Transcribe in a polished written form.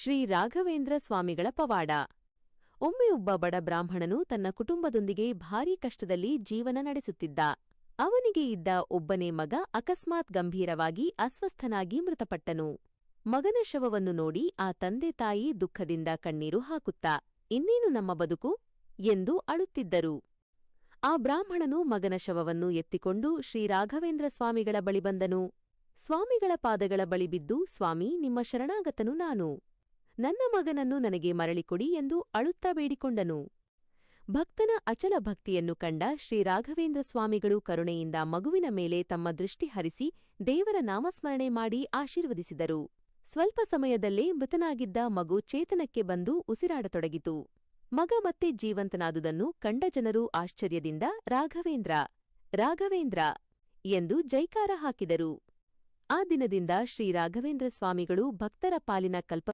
ಶ್ರೀ ರಾಘವೇಂದ್ರ ಸ್ವಾಮಿಗಳ ಪವಾಡ. ಒಮ್ಮೆ ಒಬ್ಬ ಬಡ ಬ್ರಾಹ್ಮಣನು ತನ್ನ ಕುಟುಂಬದೊಂದಿಗೆ ಭಾರೀ ಕಷ್ಟದಲ್ಲಿ ಜೀವನ ನಡೆಸುತ್ತಿದ್ದ. ಅವನಿಗೆ ಇದ್ದ ಒಬ್ಬನೇ ಮಗ ಅಕಸ್ಮಾತ್ ಗಂಭೀರವಾಗಿ ಅಸ್ವಸ್ಥನಾಗಿ ಮೃತಪಟ್ಟನು. ಮಗನ ಶವವನ್ನು ನೋಡಿ ಆ ತಂದೆ ತಾಯಿ ದುಃಖದಿಂದ ಕಣ್ಣೀರು ಹಾಕುತ್ತಾ, ಇನ್ನೇನು ನಮ್ಮ ಬದುಕು ಎಂದು ಅಳುತ್ತಿದ್ದರು. ಆ ಬ್ರಾಹ್ಮಣನು ಮಗನ ಶವವನ್ನು ಎತ್ತಿಕೊಂಡು ಶ್ರೀ ರಾಘವೇಂದ್ರ ಸ್ವಾಮಿಗಳ ಬಳಿ ಬಂದನು. ಸ್ವಾಮಿಗಳ ಪಾದಗಳ ಬಳಿ ಬಿದ್ದು, ಸ್ವಾಮಿ, ನಿಮ್ಮ ಶರಣಾಗತನು ನಾನು. ನನ್ನ ಮಗನನ್ನು ನನಗೆ ಮರಳಿಕೊಡಿ ಎಂದು ಅಳುತ್ತಾ ಬೇಡಿಕೊಂಡನು. ಭಕ್ತನ ಅಚಲ ಭಕ್ತಿಯನ್ನು ಕಂಡ ಶ್ರೀ ರಾಘವೇಂದ್ರ ಸ್ವಾಮಿಗಳು ಕರುಣೆಯಿಂದ ಮಗುವಿನ ಮೇಲೆ ತಮ್ಮ ದೃಷ್ಟಿ ಹರಿಸಿ ದೇವರ ನಾಮಸ್ಮರಣೆ ಮಾಡಿ ಆಶೀರ್ವದಿಸಿದರು. ಸ್ವಲ್ಪ ಸಮಯದಲ್ಲೇ ಮೃತನಾಗಿದ್ದ ಮಗು ಚೇತನಕ್ಕೆ ಬಂದು ಉಸಿರಾಡತೊಡಗಿತು. ಮಗ ಮತ್ತೆ ಜೀವಂತನಾದುದನ್ನು ಕಂಡ ಜನರು ಆಶ್ಚರ್ಯದಿಂದ ರಾಘವೇಂದ್ರ, ರಾಘವೇಂದ್ರ ಎಂದು ಜೈಕಾರ ಹಾಕಿದರು. ಆ ದಿನದಿಂದ ಶ್ರೀ ರಾಘವೇಂದ್ರ ಸ್ವಾಮಿಗಳು ಭಕ್ತರ ಪಾಲಿನ ಕಲ್ಪ